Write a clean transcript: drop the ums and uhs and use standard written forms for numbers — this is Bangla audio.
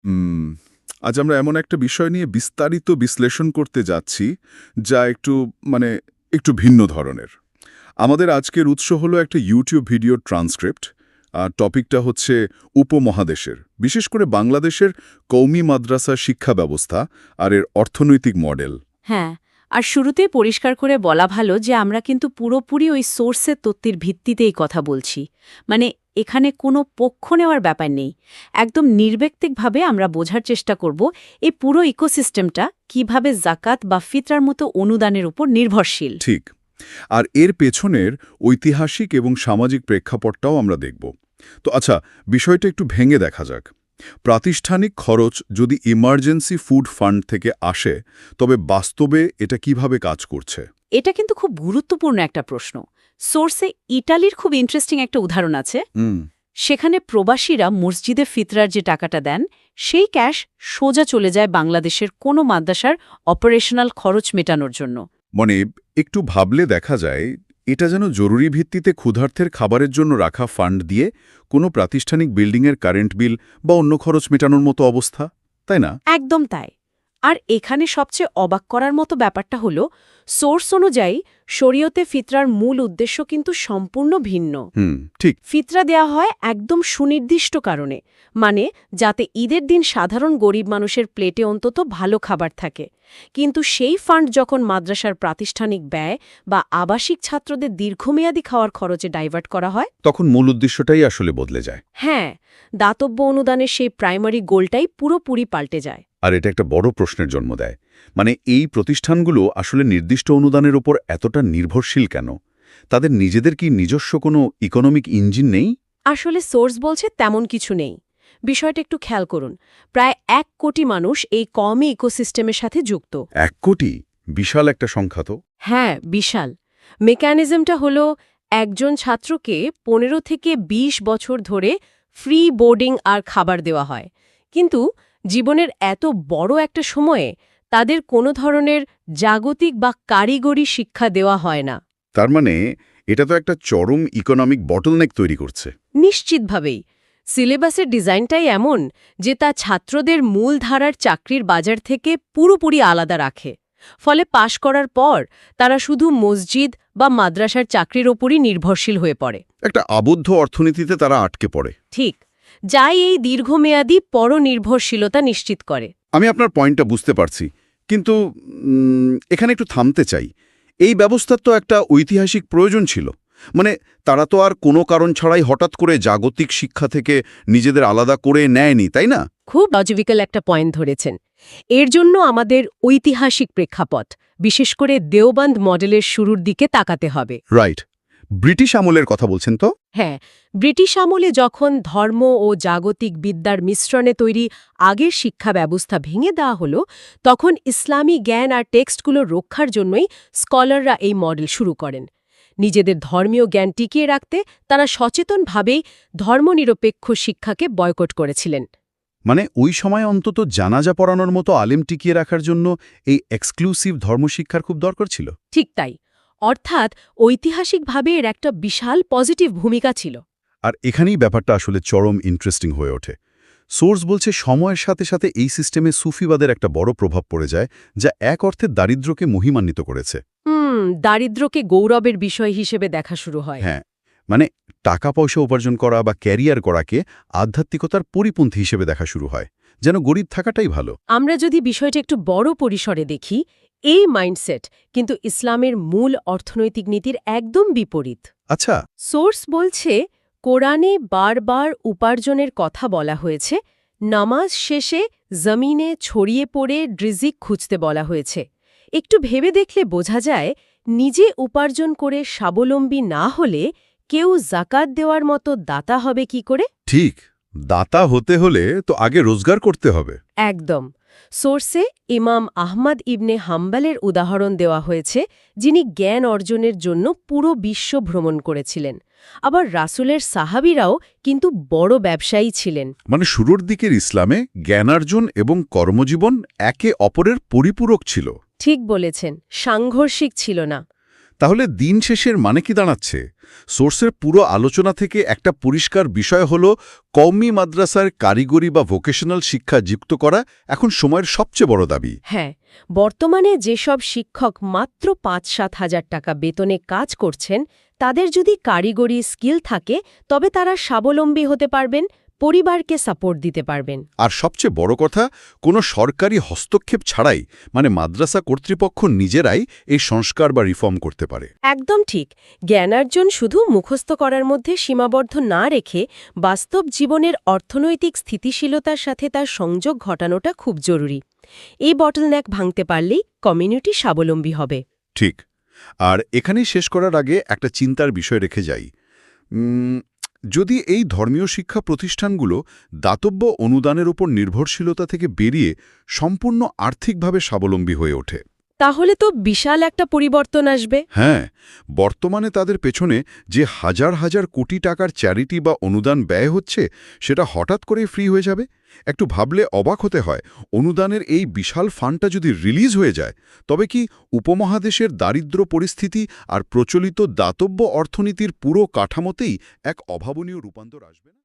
উম, আজ আমরা এমন একটা বিষয় নিয়ে বিস্তারিত বিশ্লেষণ করতে যাচ্ছি যা মানে একটু ভিন্ন ধরনের। আমাদের আজকের উৎস হলো একটা ইউটিউব ভিডিও ট্রান্সক্রিপ্ট, আর টপিকটা হচ্ছে উপমহাদেশের, বিশেষ করে বাংলাদেশের কওমি মাদ্রাসা শিক্ষা ব্যবস্থা আর এর অর্থনৈতিক মডেল। হ্যাঁ, আর শুরুতেই পরিষ্কার করে বলা ভালো যে আমরা কিন্তু পুরোপুরি ওই সোর্সের তথ্যের ভিত্তিতেই কথা বলছি। মানে এখানে কোনো পক্ষ নেওয়ার ব্যাপার নেই। একদম নির্ব্যক্তিকভাবে আমরা বোঝার চেষ্টা করব এই পুরো ইকোসিস্টেমটা কিভাবে জাকাত বা ফিতরার মতো অনুদানের উপর নির্ভরশীল। ঠিক। আর এর পেছনের ঐতিহাসিক এবং সামাজিক প্রেক্ষাপটটাও আমরা দেখব। তো আচ্ছা, বিষয়টা একটু ভেঙে দেখা যাক। প্রাতিষ্ঠানিক খরচ যদি ইমার্জেন্সি ফুড ফান্ড থেকে আসে, তবে বাস্তবে এটা কিভাবে কাজ করছে? এটা কিন্তু খুব গুরুত্বপূর্ণ একটা প্রশ্ন। সোর্সে ইটালির খুব ইন্টারেস্টিং একটা উদাহরণ আছে। সেখানে প্রবাসীরা মসজিদে ফিতরার যে টাকাটা দেন, সেই ক্যাশ সোজা চলে যায় বাংলাদেশের কোনো মাদ্রাসার অপারেশনাল খরচ মেটানোর জন্য। মানে একটু ভাবলে দেখা যায় এটা যেন জরুরি ভিত্তিতে ক্ষুধার্থের খাবারের জন্য রাখা ফান্ড দিয়ে কোনো প্রাতিষ্ঠানিক বিল্ডিংয়ের কারেন্ট বিল বা অন্য খরচ মেটানোর মতো অবস্থা, তাই না? একদম তাই। আর এখানে সবচেয়ে অবাক করার মতো ব্যাপারটা হল, সোর্স অনুযায়ী শরীয়তে ফিতরার মূল উদ্দেশ্য কিন্তু সম্পূর্ণ ভিন্ন। ঠিক। ফিতরা দেয়া হয় একদম সুনির্দিষ্ট কারণে, মানে যাতে ঈদের দিন সাধারণ গরিব মানুষের প্লেটে অন্তত ভালো খাবার থাকে। কিন্তু সেই ফান্ড যখন মাদ্রাসার প্রাতিষ্ঠানিক ব্যয় বা আবাসিক ছাত্রদের দীর্ঘমেয়াদী খাওয়ার খরচে ডাইভার্ট করা হয়, তখন মূল উদ্দেশ্যটাই আসলে বদলে যায়। হ্যাঁ, দাতব্য অনুদানের সেই প্রাইমারি গোলটাই পুরোপুরি পাল্টে যায়। আর এটা একটা বড় প্রশ্নের জন্ম দেয়। মানে এই প্রতিষ্ঠানগুলো আসলে নির্দিষ্ট অনুদানের ওপর এতটা নির্ভরশীল কেন? তাদের নিজেদের কি নিজস্ব কোনো ইকোনমিক ইঞ্জিন নেই? আসলে সোর্স বলছে তেমন কিছু নেই। বিষয়টা একটু খেয়াল করুন। প্রায় ১ কোটি মানুষ এই কমই ইকোসিস্টেমের সাথে যুক্ত। ১ কোটি? বিশাল একটা সংখ্যা তো। হ্যাঁ, বিশাল। মেকানিজমটা হলো একজন ছাত্রকে ১৫ থেকে ২০ বছর ধরে ফ্রি বোর্ডিং আর খাবার দেওয়া হয়। কিন্তু জীবনের এত বড় একটা সময়ে তাদের কোনো ধরনের জাগতিক বা কারিগরি শিক্ষা দেওয়া হয় না। তার মানে এটা তো একটা চরম ইকোনমিক বটলনেক তৈরি করছে। নিশ্চিতভাবেই। সিলেবাসের ডিজাইনটাই এমন যে তা ছাত্রদের মূলধারার চাকরির বাজার থেকে পুরোপুরি আলাদা রাখে। ফলে পাশ করার পর তারা শুধু মসজিদ বা মাদ্রাসার চাকরির ওপরই নির্ভরশীল হয়ে পড়ে। একটা আবদ্ধ অর্থনীতিতে তারা আটকে পড়ে। ঠিক, যাই এই দীর্ঘমেয়াদী পরনির্ভরশীলতা নিশ্চিত করে। আমি আপনার পয়েন্টটা বুঝতে পারছি, কিন্তু এখানে একটু থামতে চাই। এই ব্যবস্থার তো একটা ঐতিহাসিক প্রয়োজন ছিল। মানে তারা তো আর কোনো কারণ ছাড়াই হঠাৎ করে জাগতিক শিক্ষা থেকে নিজেদের আলাদা করে নেয়নি, তাই না? খুব লজিক্যাল একটা পয়েন্ট ধরেছেন। এর জন্য আমাদের ঐতিহাসিক প্রেক্ষাপট, বিশেষ করে দেওবন্দ মডেলের শুরুর দিকে তাকাতে হবে। রাইট। ব্রিটিশ আমলের কথা বলছেন তো? হ্যাঁ, ব্রিটিশ আমলে যখন ধর্ম ও জাগতিক বিদ্যার মিশ্রণে তৈরি আগের শিক্ষা ব্যবস্থা ভেঙে দেওয়া হলো, তখন ইসলামী জ্ঞান আর টেক্সটগুলো রক্ষার জন্যই স্কলাররা এই মডেল শুরু করেন। নিজেদের ধর্মীয় জ্ঞান টিকিয়ে রাখতে তারা সচেতনভাবেই ধর্মনিরপেক্ষ শিক্ষাকে বয়কট করেছিলেন। মানে ওই সময় অন্তত জানাজা পড়ানোর মতো আলেম টিকিয়ে রাখার জন্য এই এক্সক্লুসিভ ধর্মশিক্ষার খুব দরকার ছিল। ঠিক তাই। অর্থাৎ ঐতিহাসিকভাবে এর একটা বিশাল পজিটিভ ভূমিকা ছিল। আর এখানেই ব্যাপারটা আসলে চরম ইন্টারেস্টিং হয়ে ওঠে। সোর্স বলছে সময়ের সাথে সাথে এই সিস্টেমে সুফিবাদের একটা বড় প্রভাব পড়ে যায়, যা এক অর্থে দারিদ্র্যকে মহিমান্বিত করেছে। দারিদ্র্যকে গৌরবের বিষয় হিসেবে দেখা শুরু হয়। হ্যাঁ, মানে টাকা পয়সা উপার্জন করা বা ক্যারিয়ার করাকে আধ্যাত্মিকতার পরিপন্থী হিসেবে দেখা শুরু হয়, যেন গরিব থাকাটাই ভালো। আমরা যদি বিষয়টা একটু বড় পরিসরে দেখি, এই মাইন্ডসেট কিন্তু ইসলামের মূল অর্থনৈতিক নীতির একদম বিপরীত। আচ্ছা। সোর্স বলছে, কোরআনে বারবার উপার্জনের কথা বলা হয়েছে, নামাজ শেষে জমিনে ছড়িয়ে পড়ে রিজিক খুঁজতে বলা হয়েছে। একটু ভেবে দেখলে বোঝা যায়, নিজে উপার্জন করে স্বাবলম্বী না হলে কেউ জাকাত দেওয়ার মতো দাতা হবে কি করে? ঠিক। দাতা হতে হলে তো আগে রোজগার করতে হবে। একদম। সোর্সে ইমাম আহমদ ইবনে হাম্বালের উদাহরণ দেওয়া হয়েছে, যিনি জ্ঞান অর্জনের জন্য পুরো বিশ্ব ভ্রমণ করেছিলেন। আবার রাসূলের সাহাবীরাও কিন্তু বড় ব্যবসায়ী ছিলেন। মানে শুরুর দিকের ইসলামে জ্ঞানার্জন এবং কর্মজীবন একে অপরের পরিপূরক ছিল। ঠিক বলেছেন, সাংঘর্ষিক ছিল না। তাহলে দিন শেষের মানে কি দাঁড়াচ্ছে? সোর্সের পুরো আলোচনা থেকে একটা পরিষ্কার বিষয় হলো কওমি মাদ্রাসার কারিগরি বা ভোকেশনাল শিক্ষা যুক্ত করা এখন সময়ের সবচেয়ে বড় দাবি। হ্যাঁ, বর্তমানে যেসব শিক্ষক মাত্র ৫-৭ হাজার টাকা বেতনে কাজ করছেন, তাদের যদি কারিগরি স্কিল থাকে তবে তারা স্বাবলম্বী হতে পারবেন, পরিবারকে সাপোর্ট দিতে পারবেন। আর সবচেয়ে বড় কথা, কোনো সরকারি হস্তক্ষেপ ছাড়াই মানে মাদ্রাসা কর্তৃপক্ষ নিজেরাই এই সংস্কার বা রিফর্ম করতে পারে। একদম ঠিক। জ্ঞানার্জন শুধু মুখস্থ করার মধ্যে সীমাবদ্ধ না রেখে বাস্তব জীবনের অর্থনৈতিক স্থিতিশীলতার সাথে তার সংযোগ ঘটানোটা খুব জরুরি। এই বটলনেক ভাঙতে পারলেই কমিউনিটি স্বাবলম্বী হবে। ঠিক। আর এখানেই শেষ করার আগে একটা চিন্তার বিষয় রেখে যাই। যদি এই ধর্মীয় শিক্ষা প্রতিষ্ঠানগুলো দাতব্য অনুদানের উপর নির্ভরশীলতা থেকে বেরিয়ে সম্পূর্ণ আর্থিকভাবে স্বাবলম্বী হয়ে ওঠে, তাহলে তো বিশাল একটা পরিবর্তন আসবে। হ্যাঁ, বর্তমানে তাদের পেছনে যে হাজার হাজার কোটি টাকার চ্যারিটি বা অনুদান ব্যয় হচ্ছে সেটা হঠাৎ করেই ফ্রি হয়ে যাবে। একটু ভাবলে অবাক হতে হয়, অনুদানের এই বিশাল ফান্ডটা যদি রিলিজ হয়ে যায় তবে কি উপমহাদেশের দারিদ্র্য পরিস্থিতি আর প্রচলিত দাতব্য অর্থনীতির পুরো কাঠামোতেই এক অভাবনীয় রূপান্তর আসবে না?